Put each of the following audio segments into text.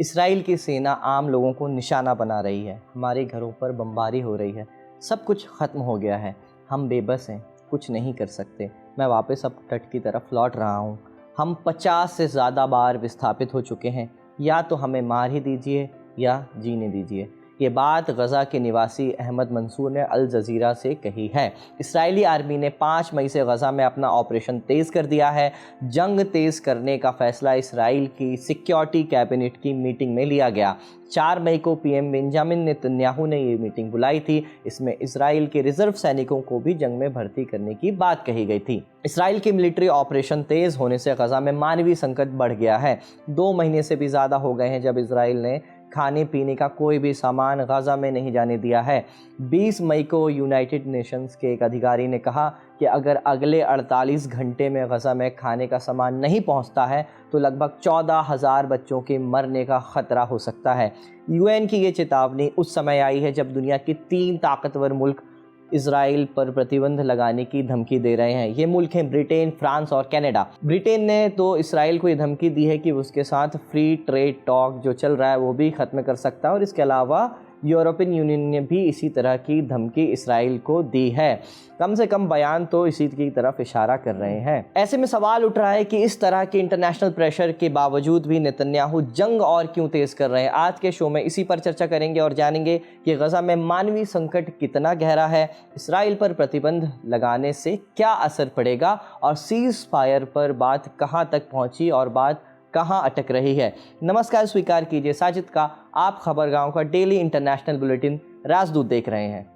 Israel की सेना आम लोगों को निशाना बना रही है, हमारे घरों पर बमबारी हो रही है, सब कुछ ख़त्म हो गया है, हम बेबस हैं, कुछ नहीं कर सकते। मैं वापस अब तट की तरफ लौट रहा हूँ। हम 50 से ज़्यादा बार विस्थापित हो चुके हैं, या तो हमें मार ही दीजिए या जीने दीजिए। ये बात गज़ा के निवासी अहमद मंसूर ने अल जज़ीरा से कही है। इसराइली आर्मी ने 5 मई से गज़ा में अपना ऑपरेशन तेज़ कर दिया है। जंग तेज़ करने का फ़ैसला इसराइल की सिक्योरिटी कैबिनेट की मीटिंग में लिया गया। 4 मई को पीएम बेंजामिन नेतन्याहू ने ये मीटिंग बुलाई थी। इसमें इसराइल के रिजर्व सैनिकों को भी जंग में भर्ती करने की बात कही गई थी। इसराइल के मिलिट्री ऑपरेशन तेज़ होने से गज़ा में मानवीय संकट बढ़ गया है। 2 महीने से भी ज़्यादा हो गए हैं जब इसराइल ने खाने पीने का कोई भी सामान गज़ा में नहीं जाने दिया है। 20 मई को यूनाइटेड नेशंस के एक अधिकारी ने कहा कि अगर अगले 48 घंटे में गज़ा में खाने का सामान नहीं पहुंचता है तो लगभग 14,000 बच्चों के मरने का ख़तरा हो सकता है। यूएन की ये चेतावनी उस समय आई है जब दुनिया के 3 ताकतवर मुल्क इसराइल पर प्रतिबंध लगाने की धमकी दे रहे हैं। ये मुल्क हैं ब्रिटेन, फ्रांस और कनाडा। ब्रिटेन ने तो इसराइल को ये धमकी दी है कि उसके साथ फ्री ट्रेड टॉक जो चल रहा है वो भी ख़त्म कर सकता है, और इसके अलावा यूरोपियन यूनियन ने भी इसी तरह की धमकी इसराइल को दी है। कम से कम बयान तो इसी की तरफ इशारा कर रहे हैं। ऐसे में सवाल उठ रहा है कि इस तरह के इंटरनेशनल प्रेशर के बावजूद भी नेतन्याहू जंग और क्यों तेज़ कर रहे हैं। आज के शो में इसी पर चर्चा करेंगे और जानेंगे कि गज़ा में मानवीय संकट कितना गहरा है, इसराइल पर प्रतिबंध लगाने से क्या असर पड़ेगा, और सीज़ फायर पर बात कहाँ तक पहुँची और बात कहां अटक रही है। नमस्कार, स्वीकार कीजिए साजिद का आप खबरगांव का डेली इंटरनेशनल बुलेटिन राजदूत देख रहे हैं।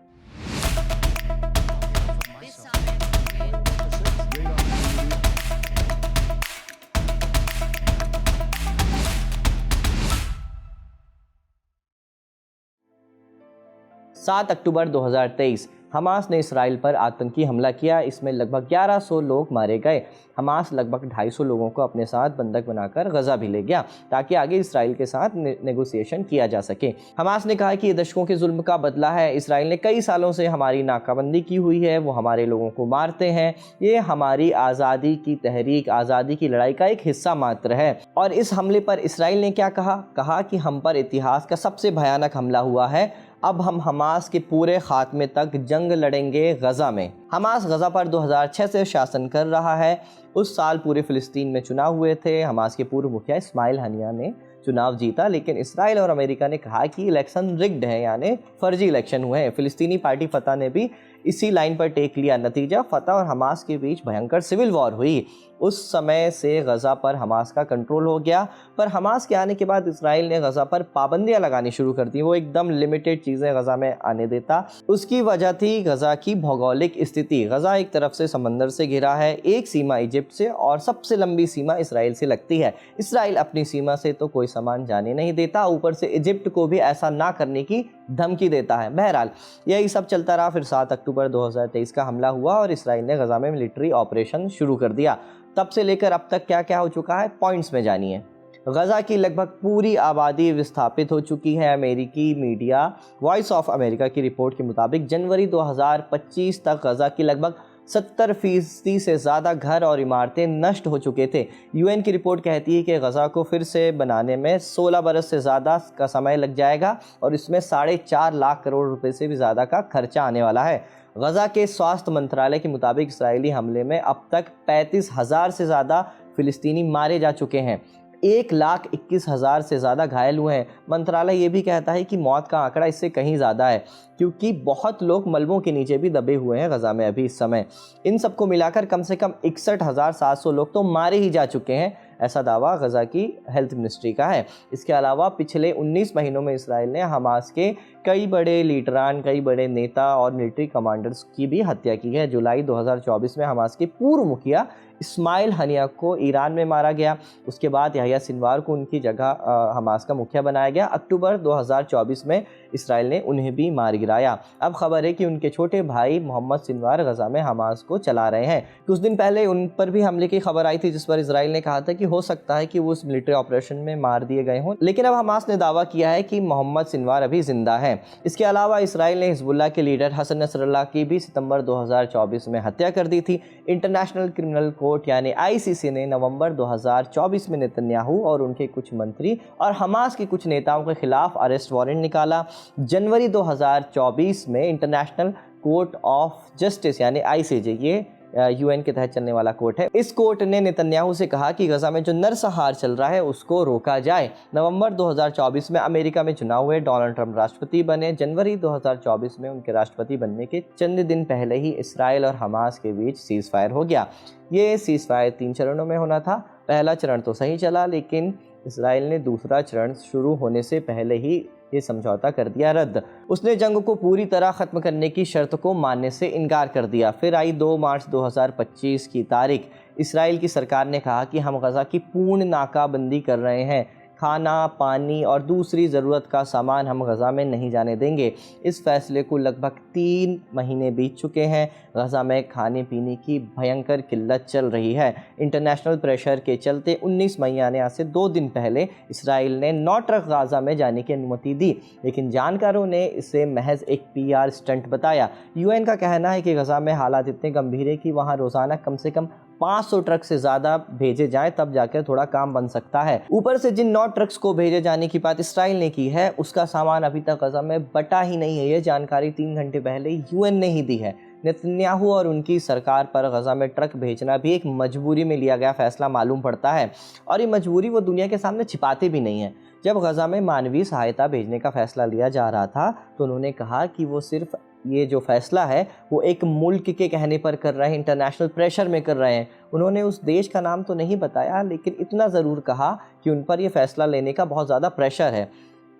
सात अक्टूबर 2023 हमास ने इसराइल पर आतंकी हमला किया। इसमें लगभग 1100 लोग मारे गए। हमास लगभग 250 लोगों को अपने साथ बंधक बनाकर गज़ा भी ले गया ताकि आगे इसराइल के साथ नेगोशिएशन किया जा सके। हमास ने कहा कि ये दशकों के जुल्म का बदला है। इसराइल ने कई सालों से हमारी नाकाबंदी की हुई है, वो हमारे लोगों को मारते हैं। ये हमारी आज़ादी की तहरीक, आज़ादी की लड़ाई का एक हिस्सा मात्र है। और इस हमले पर इसराइल ने क्या कहा कि हम पर इतिहास का सबसे भयानक हमला हुआ है। अब हम हमास के पूरे खात्मे तक जंग लड़ेंगे गज़ा में। हमास गज़ा पर 2006 से शासन कर रहा है। उस साल पूरे फ़िलिस्तीन में चुनाव हुए थे। हमास के पूर्व मुखिया इस्माइल हनिया ने चुनाव जीता, लेकिन इसराइल और अमेरिका ने कहा कि इलेक्शन रिग्ड है, यानी फर्जी इलेक्शन हुए हैं। फ़िलिस्तीनी पार्टी फतह ने भी इसी लाइन पर टेक लिया। नतीजा, फतह और हमास के बीच भयंकर सिविल वॉर हुई। उस समय से गज़ा पर हमास का कंट्रोल हो गया, पर हमास के आने के बाद इसराइल ने गज़ा पर पाबंदियां लगानी शुरू कर दी। वो एकदम लिमिटेड चीज़ें गज़ा में आने देता। उसकी वजह थी गज़ा की भौगोलिक स्थिति। गज़ा एक तरफ से समंदर से घिरा है, एक सीमा इजिप्ट से और सबसे लंबी सीमा इसराइल से लगती है। इसराइल अपनी सीमा से तो कोई सामान जाने नहीं देता, ऊपर से इजिप्ट को भी ऐसा ना करने की धमकी देता है। बहरहाल यही सब चलता रहा। फिर 7 अक्टूबर 2023 का हमला हुआ और इसराइल ने गज़ा में मिलिट्री ऑपरेशन शुरू कर दिया। तब से लेकर अब तक क्या क्या हो चुका है, पॉइंट्स में जानिए। गज़ा की लगभग पूरी आबादी विस्थापित हो चुकी है। अमेरिकी मीडिया वॉइस ऑफ अमेरिका की रिपोर्ट के मुताबिक जनवरी 2025 तक गज़ा की लगभग 70% से ज़्यादा घर और इमारतें नष्ट हो चुके थे। यूएन की रिपोर्ट कहती है कि गज़ा को फिर से बनाने में 16 बरस से ज़्यादा का समय लग जाएगा और इसमें 4.5 लाख करोड़ रुपए से भी ज़्यादा का खर्चा आने वाला है। गज़ा के स्वास्थ्य मंत्रालय के मुताबिक इसराइली हमले में अब तक 35,000 से ज़्यादा फ़िलिस्तीनी मारे जा चुके हैं। 1,21,000 से ज़्यादा घायल हुए हैं। मंत्रालय ये भी कहता है कि मौत का आंकड़ा इससे कहीं ज़्यादा है, क्योंकि बहुत लोग मलबों के नीचे भी दबे हुए हैं गज़ा में अभी इस समय। इन सबको मिलाकर कम से कम 61,700 लोग तो मारे ही जा चुके हैं, ऐसा दावा गज़ा की हेल्थ मिनिस्ट्री का है। इसके अलावा पिछले 19 महीनों में इसराइल ने हमास के कई बड़े लीडरान, कई बड़े नेता और मिलिट्री कमांडर्स की भी हत्या की है। जुलाई 2024 में हमास के पूर्व मुखिया इस्माइल हनिया को ईरान में मारा गया। उसके बाद याह्या सिनवार को उनकी जगह हमास का मुखिया बनाया गया। अक्टूबर 2024 में इसराइल ने उन्हें भी मार गिराया। अब खबर है कि उनके छोटे भाई मोहम्मद सिनवार गज़ा में हमास को चला रहे हैं। कुछ दिन पहले उन पर भी हमले की खबर आई थी, जिस पर इसराइल ने कहा था कि हो सकता है कि वो उस मिलिट्री ऑपरेशन में मार दिए गए हों, लेकिन अब हमास ने दावा किया है कि मोहम्मद सिनवार अभी जिंदा है। इसके अलावा इसराइल ने हिजबुल्लाह के लीडर हसन नसरल्लाह की भी सितंबर 2024 में हत्या कर दी थी। इंटरनेशनल क्रिमिनल कोर्ट यानी आईसीसी ने नवंबर 2024 में नेतन्याहू और उनके कुछ मंत्री और हमास के कुछ नेताओं के खिलाफ अरेस्ट वारंट निकाला। जनवरी 2024 में इंटरनेशनल कोर्ट ऑफ जस्टिस यानी आईसीजे, ये यूएन के तहत चलने वाला कोर्ट है, इस कोर्ट ने नेतन्याहू से कहा कि गजा में जो नरसंहार चल रहा है उसको रोका जाए। नवंबर 2024 में अमेरिका में चुनाव हुए, डोनाल्ड ट्रंप राष्ट्रपति बने। जनवरी 2024 में उनके राष्ट्रपति बनने के चंद दिन पहले ही इसराइल और हमास के बीच सीज फायर हो गया। ये सीज फायर 3 चरणों में होना था। पहला चरण तो सही चला, लेकिन इसराइल ने दूसरा चरण शुरू होने से पहले ही ये समझौता कर दिया रद्द। उसने जंग को पूरी तरह ख़त्म करने की शर्त को मानने से इनकार कर दिया। फिर आई 2 मार्च 2025 की तारीख। इसराइल की सरकार ने कहा कि हम गजा की पूर्ण नाकाबंदी कर रहे हैं, खाना, पानी और दूसरी ज़रूरत का सामान हम गजा में नहीं जाने देंगे। इस फैसले को लगभग 3 महीने बीत चुके हैं। गजा में खाने पीने की भयंकर किल्लत चल रही है। इंटरनेशनल प्रेशर के चलते 19 मई यानी आज से 2 दिन पहले इसराइल ने 9 ट्रक गाज़ा में जाने की अनुमति दी, लेकिन जानकारों ने इसे महज एक पीआर स्टंट बताया। यूएन का कहना है कि गजा में हालात इतने गंभीर है कि वहाँ रोज़ाना कम से कम 500 ट्रक से ज़्यादा भेजे जाएं, तब जाकर थोड़ा काम बन सकता है। ऊपर से जिन 9 ट्रक्स को भेजे जाने की बात इसराइल ने की है, उसका सामान अभी तक गजा में बटा ही नहीं है। ये जानकारी 3 घंटे पहले यूएन ने ही दी है। नेतन्याहू और उनकी सरकार पर गजा में ट्रक भेजना भी एक मजबूरी में लिया गया फैसला मालूम पड़ता है, और ये मजबूरी वो दुनिया के सामने छिपाते भी नहीं है। जब गजा में मानवीय सहायता भेजने का फैसला लिया जा रहा था तो उन्होंने कहा कि वो सिर्फ ये जो फैसला है वो एक मुल्क के कहने पर कर रहे हैं, इंटरनेशनल प्रेशर में कर रहे हैं। उन्होंने उस देश का नाम तो नहीं बताया, लेकिन इतना ज़रूर कहा कि उन पर यह फैसला लेने का बहुत ज़्यादा प्रेशर है।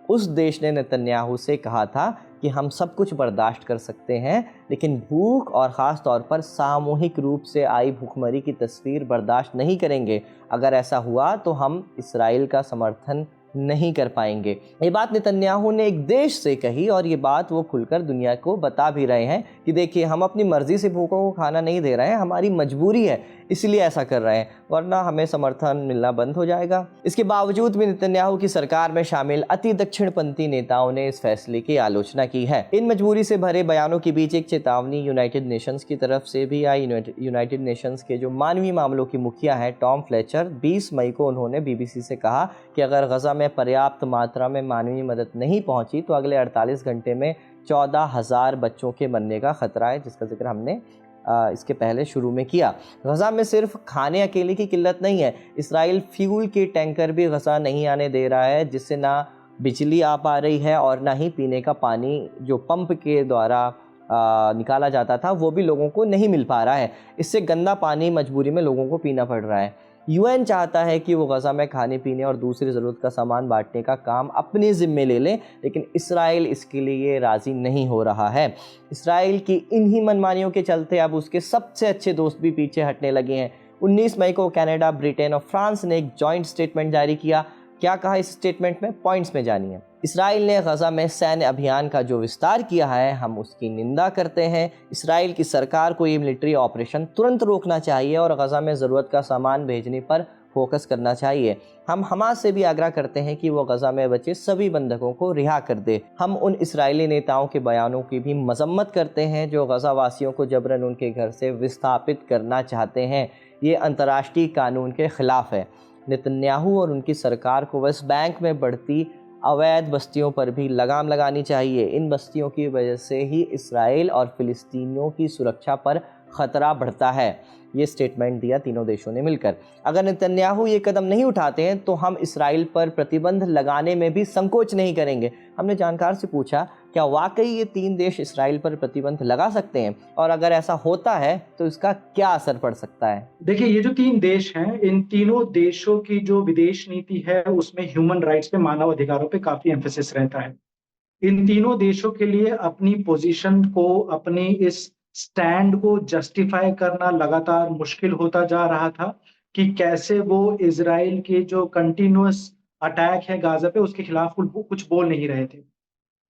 उस देश ने नेतन्याहू से कहा था कि हम सब कुछ बर्दाश्त कर सकते हैं, लेकिन भूख और ख़ास तौर पर सामूहिक रूप से आई भूखमरी की तस्वीर बर्दाश्त नहीं करेंगे। अगर ऐसा हुआ तो हम इसराइल का समर्थन नहीं कर पाएंगे। ये बात नेतन्याहू ने एक देश से कही, और ये बात वो खुलकर दुनिया को बता भी रहे हैं कि देखिए, हम अपनी मर्जी से भूखों को खाना नहीं दे रहे हैं, हमारी मजबूरी है इसलिए ऐसा कर रहे हैं, वरना हमें समर्थन मिलना बंद हो जाएगा। इसके बावजूद भी नेतन्याहू की सरकार में शामिल अति दक्षिणपंथी नेताओं ने इस फैसले की आलोचना की है। इन मजबूरी से भरे बयानों के बीच एक चेतावनी यूनाइटेड नेशंस की तरफ से भी आई। यूनाइटेड नेशंस के जो मानवीय मामलों की मुखिया हैं टॉम फ्लेचर, 20 मई को उन्होंने बीबीसी से कहा कि अगर गजा में पर्याप्त मात्रा में मानवीय मदद नहीं पहुंची तो अगले 48 घंटे में 14,000 बच्चों के मरने का खतरा है, जिसका जिक्र हमने इसके पहले शुरू में किया। गजा में सिर्फ खाने अकेले की किल्लत नहीं है, इसराइल फ्यूल के टैंकर भी गजा नहीं आने दे रहा है, जिससे ना बिजली आ पा रही है और ना ही पीने का पानी जो पंप के द्वारा निकाला जाता था वो भी लोगों को नहीं मिल पा रहा है। इससे गंदा पानी मजबूरी में लोगों को पीना पड़ रहा है। यूएन चाहता है कि वो गजा में खाने पीने और दूसरी ज़रूरत का सामान बांटने का काम अपने ज़िम्मे ले लें, लेकिन इसराइल इसके लिए राज़ी नहीं हो रहा है। इसराइल की इन्हीं मनमानियों के चलते अब उसके सबसे अच्छे दोस्त भी पीछे हटने लगे हैं। 19 मई को कनाडा, ब्रिटेन और फ्रांस ने एक जॉइंट स्टेटमेंट जारी किया। क्या कहा इस स्टेटमेंट में, पॉइंट्स में जानिए। इसराइल ने गजा में सैन्य अभियान का जो विस्तार किया है, हम उसकी निंदा करते हैं। इसराइल की सरकार को ये मिलिट्री ऑपरेशन तुरंत रोकना चाहिए और गजा में ज़रूरत का सामान भेजने पर फोकस करना चाहिए। हम हमास से भी आग्रह करते हैं कि वो गजा में बचे सभी बंधकों को रिहा कर दे। हम उन इस्राएली नेताओं के बयानों की भी मजम्मत करते हैं जो गजा वासियों को जबरन उनके घर से विस्थापित करना चाहते हैं। ये अंतर्राष्ट्रीय कानून के खिलाफ है। नेतन्याहू और उनकी सरकार को वेस्ट बैंक में बढ़ती अवैध बस्तियों पर भी लगाम लगानी चाहिए। इन बस्तियों की वजह से ही इसराइल और फिलिस्तीनियों की सुरक्षा पर खतरा बढ़ता है। ये स्टेटमेंट दिया तीनों देशों ने मिलकर। अगर नेतन्याहू ये कदम नहीं उठाते हैं तो हम इसराइल पर प्रतिबंध लगाने में भी संकोच नहीं करेंगे। हमने जानकार से पूछा क्या वाकई ये 3 देश इसराइल पर प्रतिबंध लगा सकते हैं, और अगर ऐसा होता है तो इसका क्या असर पड़ सकता है। देखिए, ये जो 3 देश हैं, इन तीनों देशों की जो विदेश नीति है उसमें ह्यूमन राइट्स पे, मानव अधिकारों पे काफी एम्फेसिस रहता है। इन तीनों देशों के लिए अपनी पोजीशन को, अपनी इस स्टैंड को जस्टिफाई करना लगातार मुश्किल होता जा रहा था कि कैसे वो इजराइल के जो कंटिन्यूअस अटैक है गाजा पे उसके खिलाफ कुछ बोल नहीं रहे थे।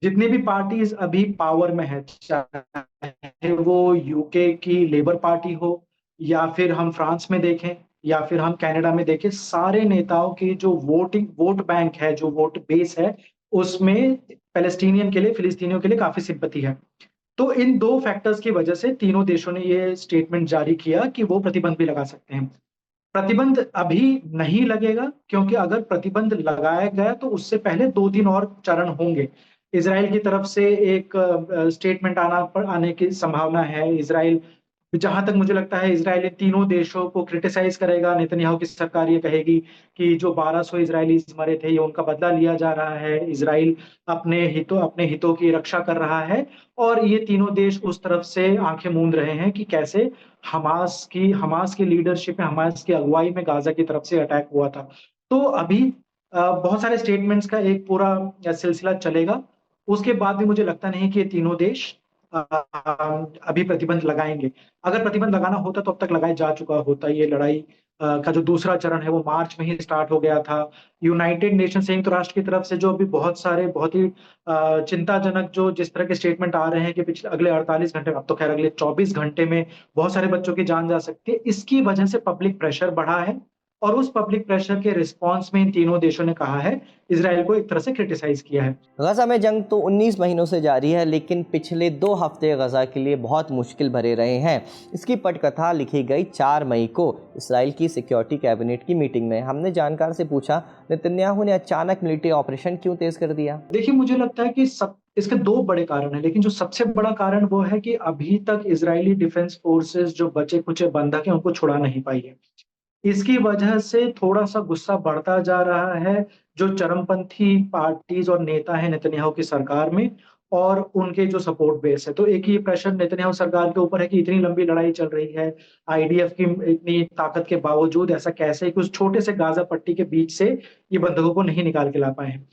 जितनी भी पार्टीज अभी पावर में है, चाहे वो यूके की लेबर पार्टी हो या फिर हम फ्रांस में देखें या फिर हम कनाडा में देखें, सारे नेताओं की जो वोट बैंक है, जो वोट बेस है, उसमें पैलेस्टीनियन के लिए, फिलिस्तीनियों के लिए काफी सिंपैथी है। तो इन 2 फैक्टर्स की वजह से तीनों देशों ने ये स्टेटमेंट जारी किया कि वो प्रतिबंध भी लगा सकते हैं। प्रतिबंध अभी नहीं लगेगा क्योंकि अगर प्रतिबंध लगाया गया तो उससे पहले 2-3 और चरण होंगे। इज़राइल की तरफ से एक स्टेटमेंट आने की संभावना है। इज़राइल, जहाँ तक मुझे लगता है, इज़राइल इन तीनों देशों को क्रिटिसाइज़ करेगा। नेतन्याहू की सरकार ये कहेगी कि जो 1200 इज़राइलीज़ मरे थे, ये उनका बदला लिया जा रहा है। इज़राइल अपने हितों की रक्षा कर रहा है और ये तीनों देश उस तरफ से आँखें मूंद रहे हैं कि कैसे हमास की लीडरशिप में, हमास की अगुवाई में गाज़ा की तरफ से अटैक हुआ था। तो अभी बहुत सारे स्टेटमेंट्स का एक पूरा सिलसिला चलेगा। उसके बाद भी मुझे लगता नहीं कि ये तीनों देश अ, अभी प्रतिबंध लगाएँगे। अगर प्रतिबंध लगाना होता तो अब तक लगाया जा चुका होता। ये लड़ाई का जो दूसरा चरण है वो मार्च में ही स्टार्ट हो गया था। यूनाइटेड नेशन, संयुक्त राष्ट्र की तरफ से जो अभी बहुत ही चिंताजनक जो जिस तरह के स्टेटमेंट आ रहे हैं कि पिछले अगले 48 घंटे में, अब तो खैर अगले 24 घंटे में बहुत सारे बच्चों की जान जा सकती है। इसकी वजह से पब्लिक प्रेशर बढ़ा है और उस पब्लिक प्रेशर के रिस्पॉन्स में इन तीनों देशों ने कहा है, इज़राइल को एक तरह से क्रिटिसाइज़ किया है। गज़ा में जंग तो 19 महीनों से जारी है, लेकिन पिछले 2 हफ्ते गज़ा के लिए बहुत मुश्किल भरे रहे हैं। इसकी पटकथा लिखी गई 4 मई को इसराइल की सिक्योरिटी कैबिनेट की मीटिंग में। हमने जानकार से पूछा, नेतन्याहू ने अचानक मिलिट्री ऑपरेशन क्यों तेज़ कर दिया? देखिए, मुझे लगता है कि सब इसके 2 बड़े कारण हैं, लेकिन जो सबसे बड़ा कारण वो है कि अभी तक इज़राइली डिफेंस फोर्सेस जो बचे-खुचे बंधक हैं, उनको छुड़ा नहीं पाई है। इसकी वजह से थोड़ा-सा गुस्सा बढ़ता जा रहा है, जो चरमपंथी पार्टीज़ और नेता हैं नेतन्याहू की सरकार में और उनके जो सपोर्ट बेस है। तो एक ये प्रेशर नेतन्याहू सरकार के ऊपर है कि इतनी लंबी लड़ाई चल रही है, आईडीएफ की इतनी ताकत के बावजूद ऐसा कैसे कि उस छोटे से गाज़ा पट्टी के बीच से ये बंधकों को नहीं निकाल के ला पाए हैं।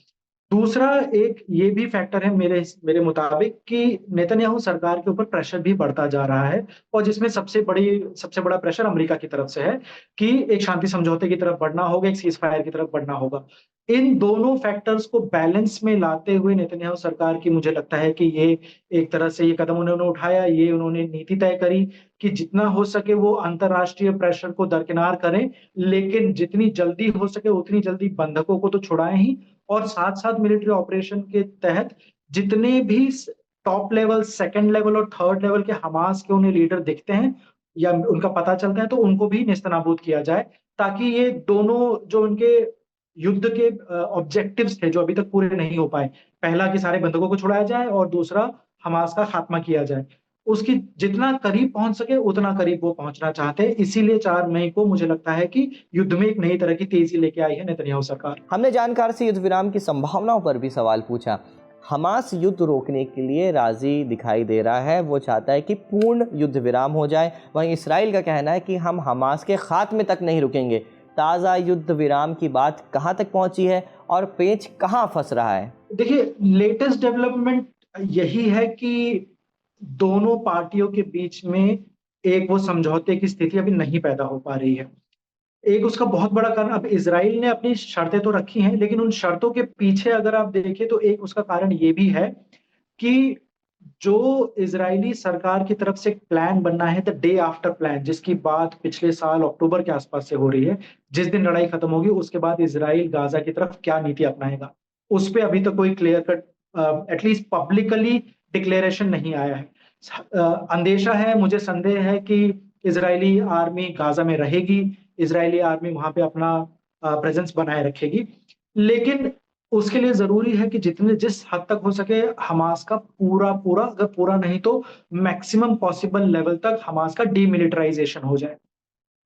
दूसरा एक ये भी फैक्टर है मेरे मुताबिक कि नेतन्याहू सरकार के ऊपर प्रेशर भी बढ़ता जा रहा है और जिसमें सबसे बड़ा प्रेशर अमेरिका की तरफ से है कि एक शांति समझौते की तरफ बढ़ना होगा, एक सीज़ फायर की तरफ बढ़ना होगा। इन दोनों फैक्टर्स को बैलेंस में लाते हुए नेतन्याहू सरकार की, मुझे लगता है कि ये एक तरह से ये कदम उन्होंने उठाया, ये उन्होंने नीति तय करी कि जितना हो सके वो अंतर्राष्ट्रीय प्रेशर को दरकिनार करें, लेकिन जितनी जल्दी हो सके उतनी जल्दी बंधकों को तो छुड़ाएँ ही और साथ-साथ मिलिट्री ऑपरेशन के तहत जितने भी टॉप लेवल, सेकंड लेवल और थर्ड लेवल के हमास के उन्हें लीडर दिखते हैं या उनका पता चलता है तो उनको भी नेस्तनाबूद किया जाए, ताकि ये दोनों जो उनके युद्ध के ऑब्जेक्टिव्स थे जो अभी तक पूरे नहीं हो पाए। पहला कि सारे बंधकों को छुड़ाया जाए और दूसरा हमास का खात्मा किया जाए। उसकी जितना करीब पहुँच सके उतना करीब वो पहुँचना चाहते हैं। इसीलिए 4 मई को मुझे लगता है कि युद्ध में एक नई तरह की तेज़ी लेके आई है नेतन्याहू सरकार। हमने जानकार से युद्ध विराम की संभावनाओं पर भी सवाल पूछा। हमास युद्ध रोकने के लिए राजी दिखाई दे रहा है, वो चाहता है कि पूर्ण युद्ध विराम हो जाए। वहीं इसराइल का कहना है कि हम हमास के खात्मे तक नहीं रुकेंगे। ताज़ा युद्ध विराम की बात कहाँ तक पहुँची है और पेच कहाँ फंस रहा है? देखिए, लेटेस्ट डेवलपमेंट यही है कि दोनों पार्टियों के बीच में एक वो समझौते की स्थिति अभी नहीं पैदा हो पा रही है। एक उसका बहुत बड़ा कारण, अब इज़राइल ने अपनी शर्तें तो रखी हैं, लेकिन उन शर्तों के पीछे अगर आप देखें तो एक उसका कारण ये भी है कि जो इज़राइली सरकार की तरफ से एक प्लान बनना है, द डे आफ्टर प्लान, जिसकी बात पिछले साल अक्टूबर के आसपास से हो रही है। जिस दिन लड़ाई खत्म होगी उसके बाद इज़राइल गाज़ा की तरफ क्या नीति अपनाएगा, उस पे अभी तक कोई clear cut at least publicly declaration नहीं आया है। अंदेशा है, मुझे संदेह है कि इज़राइली आर्मी गाज़ा में रहेगी, इज़राइली आर्मी वहाँ पे अपना प्रेज़ेंस बनाए रखेगी। लेकिन उसके लिए ज़रूरी है कि जिस हद तक हो सके हमास का पूरा-पूरा, अगर पूरा नहीं तो मैक्सिमम पॉसिबल लेवल तक हमास का डीमिलिटराइज़ेशन हो जाए।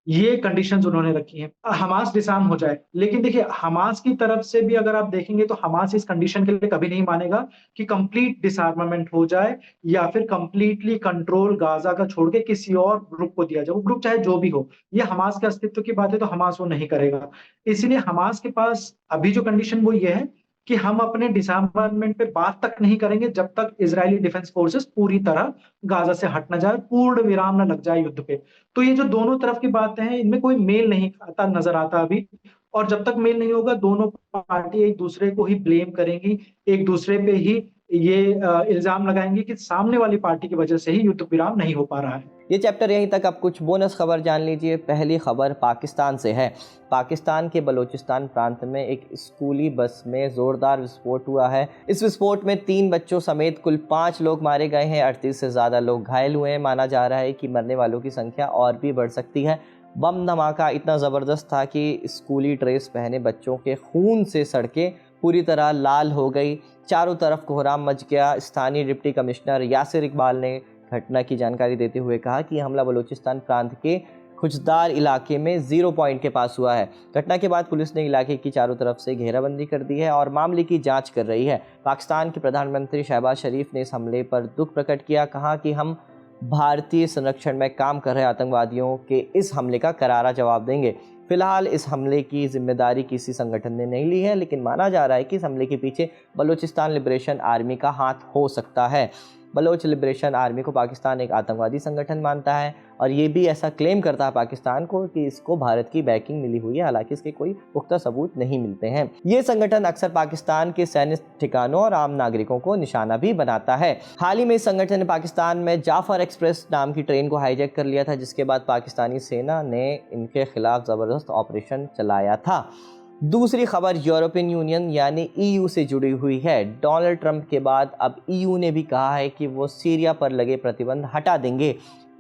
ये कंडीशंस उन्होंने रखी हैं। हमास डिसआर्म हो जाए। लेकिन देखिए, हमास की तरफ से भी अगर आप देखेंगे तो हमास इस कंडीशन के लिए कभी नहीं मानेगा कि कंप्लीट डिसआर्मामेंट हो जाए या फिर कंप्लीटली कंट्रोल गाज़ा का छोड़ के किसी और ग्रुप को दिया जाए। वो ग्रुप चाहे जो भी हो। ये हमास के अस्तित्व की बात है तो हमास वो नहीं करेगा। इसीलिए हमास के पास अभी जो कंडीशन वो ये है कि हम अपने डिसआर्मामेंट पे बात तक नहीं करेंगे जब तक इज़राइली डिफेंस फोर्सेस पूरी तरह गाज़ा से हट ना जाए, पूर्ण विराम ना लग जाए युद्ध पे। तो ये जो दोनों तरफ की बातें हैं, इनमें कोई मेल नहीं खाता नज़र आता अभी और जब तक मेल नहीं होगा दोनों पार्टी एक दूसरे को ही ब्लेम करेंगी, एक दूसरे पे ही ये इल्जाम लगाएंगे कि सामने वाली पार्टी की वजह से ही युद्ध विराम नहीं हो पा रहा है। ये चैप्टर यहीं तक। अब कुछ बोनस खबर जान लीजिए। पहली खबर पाकिस्तान से है। पाकिस्तान के बलूचिस्तान प्रांत में एक स्कूली बस में ज़ोरदार विस्फोट हुआ है। इस विस्फोट में 3 बच्चों समेत कुल 5 लोग मारे गए हैं, 38 से ज़्यादा लोग घायल हुए हैं। माना जा रहा है कि मरने वालों की संख्या और भी बढ़ सकती है। बम धमाका इतना ज़बरदस्त था कि स्कूली ड्रेस पहने बच्चों के खून से सड़कें पूरी तरह लाल हो गई। चारों तरफ कोहराम मच गया। स्थानीय डिप्टी कमिश्नर यासिर इकबाल ने घटना की जानकारी देते हुए कहा कि हमला बलूचिस्तान प्रांत के खुजदार इलाके में 0 पॉइंट के पास हुआ है। घटना के बाद पुलिस ने इलाके की चारों तरफ से घेराबंदी कर दी है और मामले की जांच कर रही है। पाकिस्तान के प्रधानमंत्री शहबाज शरीफ ने इस हमले पर दुख प्रकट किया। कहा कि हम भारतीय संरक्षण में काम कर रहे आतंकवादियों के इस हमले का करारा जवाब देंगे। फिलहाल इस हमले की जिम्मेदारी किसी संगठन ने नहीं ली है, लेकिन माना जा रहा है कि इस हमले के पीछे बलूचिस्तान लिबरेशन आर्मी का हाथ हो सकता है। बलोच लिबरेशन आर्मी को पाकिस्तान एक आतंकवादी संगठन मानता है और ये भी ऐसा क्लेम करता है पाकिस्तान को कि इसको भारत की बैकिंग मिली हुई है, हालांकि इसके कोई पुख्ता सबूत नहीं मिलते हैं। ये संगठन अक्सर पाकिस्तान के सैन्य ठिकानों और आम नागरिकों को निशाना भी बनाता है। हाल ही में इस संगठन ने पाकिस्तान में जाफर एक्सप्रेस नाम की ट्रेन को हाईजैक कर लिया था, जिसके बाद पाकिस्तानी सेना ने इनके खिलाफ ज़बरदस्त ऑपरेशन चलाया था। दूसरी खबर यूरोपियन यूनियन यानी ईयू से जुड़ी हुई है। डोनाल्ड ट्रंप के बाद अब ईयू ने भी कहा है कि वो सीरिया पर लगे प्रतिबंध हटा देंगे।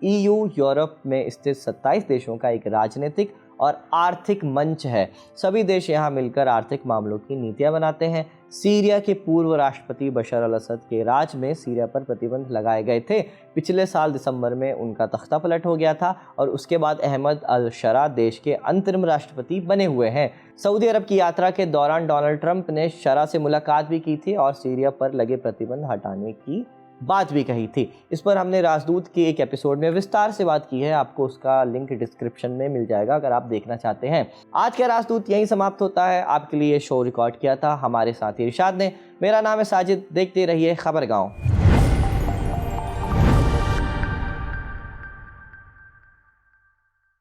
ईयू यूरोप में स्थित 27 देशों का एक राजनीतिक और आर्थिक मंच है। सभी देश यहाँ मिलकर आर्थिक मामलों की नीतियाँ बनाते हैं। सीरिया के पूर्व राष्ट्रपति बशर अल असद के राज में सीरिया पर प्रतिबंध लगाए गए थे। पिछले साल दिसंबर में उनका तख्ता पलट हो गया था और उसके बाद अहमद अल शरा देश के अंतरिम राष्ट्रपति बने हुए हैं। सऊदी अरब की यात्रा के दौरान डोनाल्ड ट्रंप ने शरा से मुलाकात भी की थी और सीरिया पर लगे प्रतिबंध हटाने की बात भी कही थी। इस पर हमने राजदूत के एक एपिसोड में विस्तार से बात की है, आपको उसका लिंक डिस्क्रिप्शन में मिल जाएगा अगर आप देखना चाहते हैं। आज का राजदूत यहीं समाप्त होता है। आपके लिए शो रिकॉर्ड किया था हमारे साथी इरशाद ने। मेरा नाम है साजिद। देखते रहिए खबरगांव।